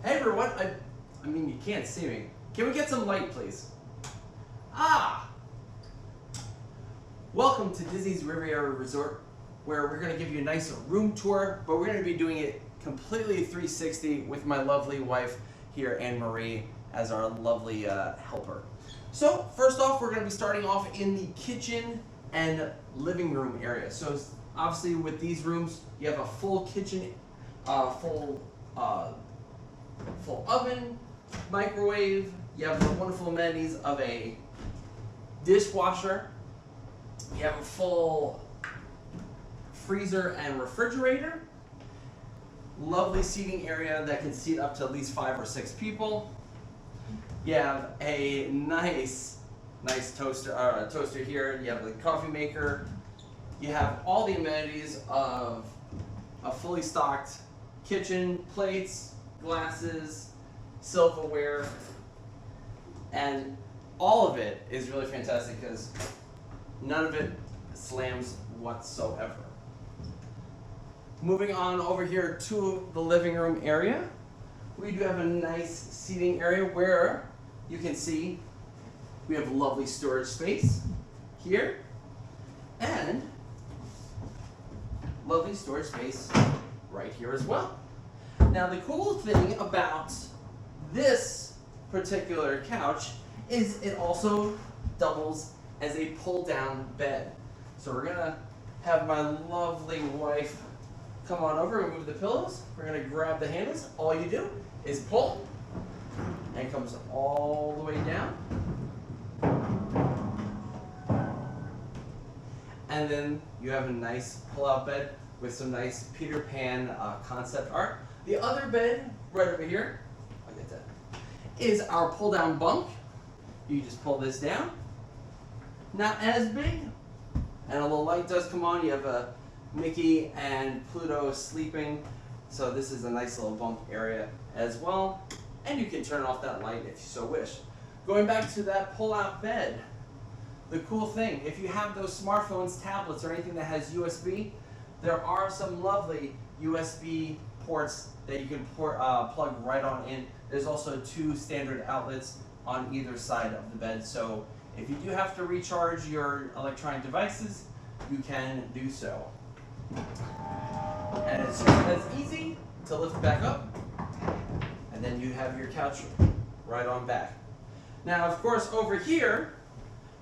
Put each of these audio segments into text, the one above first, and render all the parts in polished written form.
Hey everyone, I mean you can't see me. Can we get some light, please? Ah! Welcome to Disney's Riviera Resort, where we're going to give you a nice room tour, but we're going to be doing it completely 360 with my lovely wife here, Anne Marie, as our lovely helper. So first off, we're going to be starting off in the kitchen and living room area. So obviously with these rooms, you have a full kitchen, full oven, microwave. You have the wonderful amenities of a dishwasher. You have a full freezer and refrigerator. Lovely seating area that can seat up to at least 5 or 6 people. You have a nice toaster here. You have the coffee maker. You have all the amenities of a fully stocked kitchen, plates, glasses, silverware, and all of it is really fantastic because none of it slams whatsoever. Moving on over here to the living room area, we do have a nice seating area where you can see we have lovely storage space here and lovely storage space right here as well. Now the cool thing about this particular couch is it also doubles as a pull-down bed. So we're gonna have my lovely wife come on over and move the pillows. We're gonna grab the handles. All you do is pull, and it comes all the way down. And then you have a nice pull-out bed with some nice Peter Pan concept art. The other bed right over here, I'll get that, is our pull-down bunk. You just pull this down. Not as big, and a little light does come on. You have a Mickey and Pluto sleeping, so this is a nice little bunk area as well. And you can turn off that light if you so wish. Going back to that pull-out bed, the cool thing, if you have those smartphones, tablets, or anything that has USB, there are some lovely USB ports that you can plug right on in. There's also 2 standard outlets on either side of the bed, so if you do have to recharge your electronic devices, you can do so. And it's just as easy to lift back up, and then you have your couch right on back. Now, of course, over here,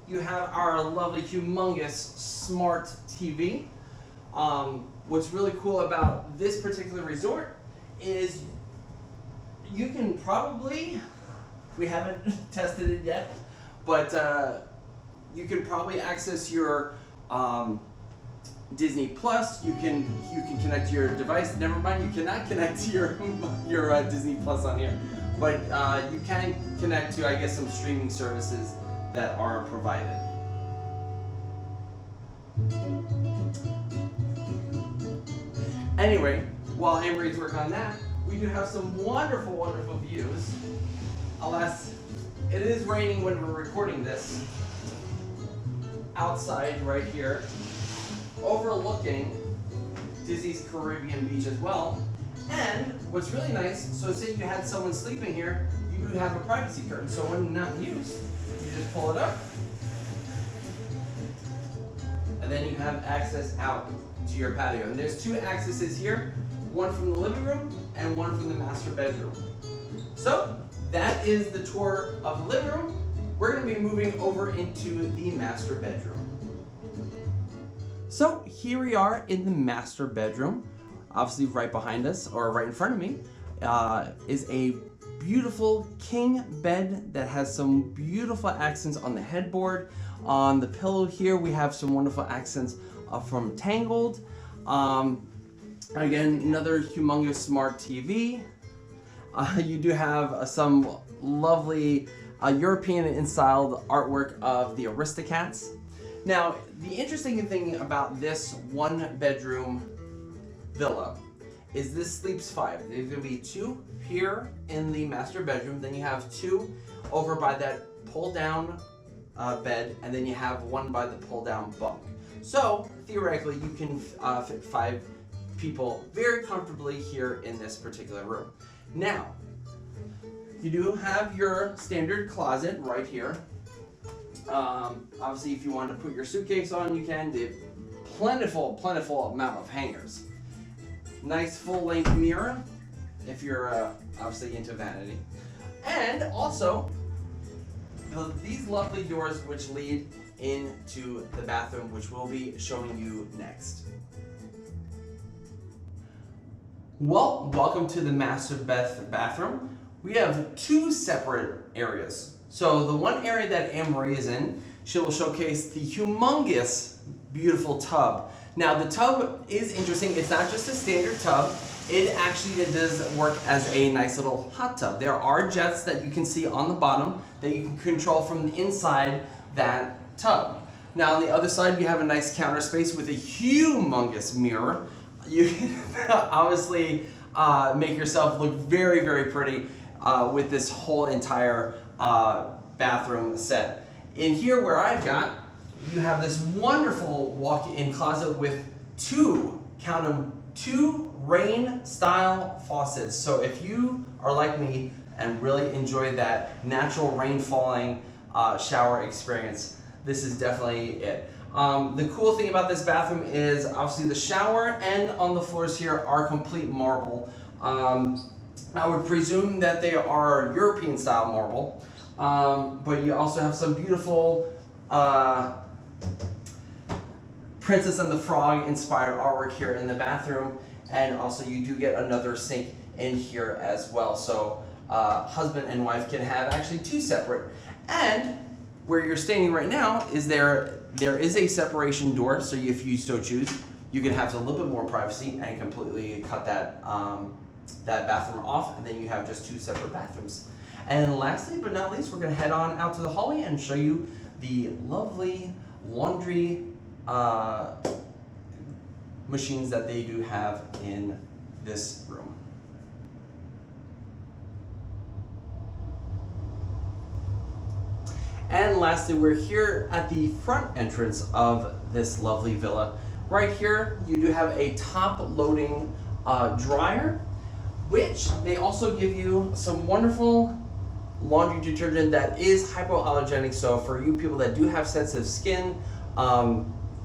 you have our lovely, humongous smart TV. What's really cool about this particular resort is you can probably, we haven't tested it yet, but you can probably access your Disney Plus. You can connect to your device. Never mind, you cannot connect to your Disney Plus on here, but you can connect to, I guess, some streaming services that are provided. Anyway, while Anne-Marie's working on that, we do have some wonderful, wonderful views. Alas, it is raining when we're recording this. Outside right here, overlooking Disney's Caribbean beach as well. And what's really nice, so say you had someone sleeping here, you do have a privacy curtain. So when not used, you just pull it up, and then you have access out to your patio. And there's 2 accesses here, one from the living room and one from the master bedroom. So that is the tour of the living room. We're going to be moving over into the master bedroom. So here we are in the master bedroom. Obviously right behind us, or right in front of me, is a beautiful king bed that has some beautiful accents on the headboard. On the pillow here, we have some wonderful accents from Tangled. Again, another humongous smart TV. You do have some lovely European-styled artwork of the Aristocats. Now, the interesting thing about this 1-bedroom villa is this sleeps 5. There's going to be 2 here in the master bedroom, then you have 2 over by that pull-down bed, and then you have 1 by the pull-down bunk. So, theoretically, you can fit 5 people very comfortably here in this particular room. Now, you do have your standard closet right here. Obviously, if you want to put your suitcase on, you can. They have plentiful amount of hangers. Nice full-length mirror, if you're obviously into vanity. And also, these lovely doors which lead into the bathroom, which we'll be showing you next. Well, welcome to the master bathroom. We have two separate areas. So the one area that Anne-Marie is in, she will showcase the humongous, beautiful tub. Now the tub is interesting. It's not just a standard tub. It actually does work as a nice little hot tub. There are jets that you can see on the bottom that you can control from inside that tub. Now on the other side, you have a nice counter space with a humongous mirror. You can obviously make yourself look very, very pretty with this whole entire bathroom set. In here where I've got, you have this wonderful walk-in closet with two, count them, two rain-style faucets. So if you are like me and really enjoy that natural rain falling shower experience, this is definitely it. The cool thing about this bathroom is obviously the shower and on the floors here are complete marble. I would presume that they are European style marble, but you also have some beautiful Princess and the Frog inspired artwork here in the bathroom, and also you do get another sink in here as well. So husband and wife can have actually two separate. And where you're standing right now is there is a separation door, so if you so choose, you can have a little bit more privacy and completely cut that that bathroom off, and then you have just two separate bathrooms. And lastly but not least, we're going to head on out to the hallway and show you the lovely laundry machines that they do have in this room. And lastly, we're here at the front entrance of this lovely villa. Right here, you do have a top-loading dryer, which they also give you some wonderful laundry detergent that is hypoallergenic. So for you people that do have sensitive skin,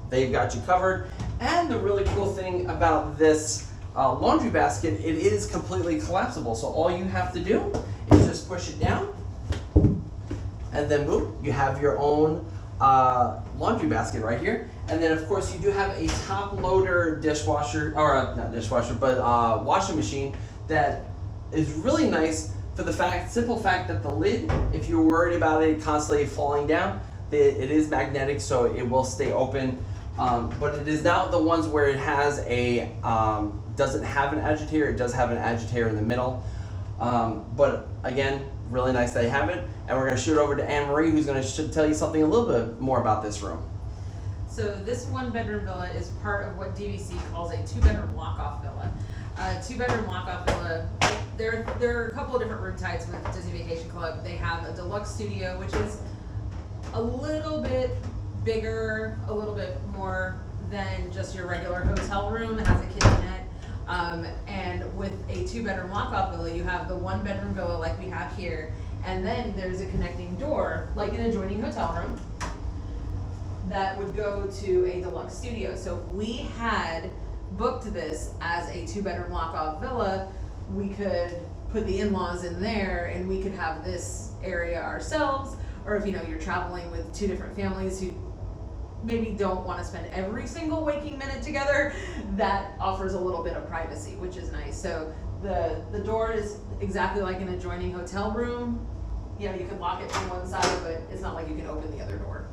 they've got you covered. And the really cool thing about this laundry basket, it is completely collapsible. So all you have to do is just push it down, and then boom, you have your own laundry basket right here. And then of course you do have a top loader dishwasher, or not dishwasher, but washing machine that is really nice for the simple fact that the lid, if you're worried about it constantly falling down, it is magnetic, so it will stay open. But it is not the ones where it has a, doesn't have an agitator. It does have an agitator in the middle. But again, really nice they have it. And we're going to shoot over to Anne-Marie, who's going to tell you something a little bit more about this room. So this one-bedroom villa is part of what DVC calls a two-bedroom lock-off villa. Two-bedroom lock-off villa, there are a couple of different room types with Disney Vacation Club. They have a deluxe studio, which is a little bit bigger, a little bit more than just your regular hotel room. It has a kitchenette. And with a two-bedroom lock-off villa, you have the one-bedroom villa like we have here, and then there's a connecting door, like an adjoining hotel room, that would go to a deluxe studio. So if we had booked this as a two-bedroom lock-off villa, we could put the in-laws in there, and we could have this area ourselves. Or if you're traveling with two different families who maybe don't want to spend every single waking minute together, that offers a little bit of privacy, which is nice. So the door is exactly like an adjoining hotel room. You can lock it from one side, but it's not like you can open the other door.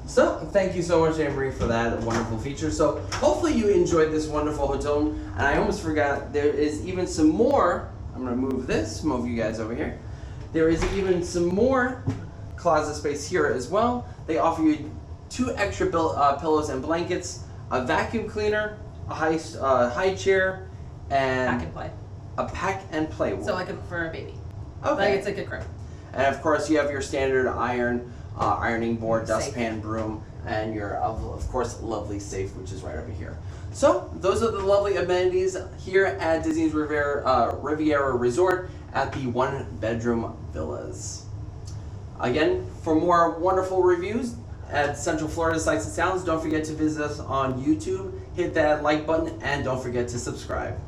So thank you so much, Anne-Marie, for that wonderful feature. So hopefully you enjoyed this wonderful hotel room. And I almost forgot, there is even some more. I'm going to move you guys over here. There is even some more closet space here as well. They offer you two extra pillows and blankets, a vacuum cleaner, a high chair, and Pack and play. A pack and play ward. So like for a baby. Okay. Like it's like a crib. And of course you have your standard ironing board, dustpan, broom, and your of course lovely safe, which is right over here. So those are the lovely amenities here at Disney's Riviera Resort. at the one-bedroom villas. Again, for more wonderful reviews at Central Florida Sights and Sounds, don't forget to visit us on YouTube, hit that like button, and don't forget to subscribe.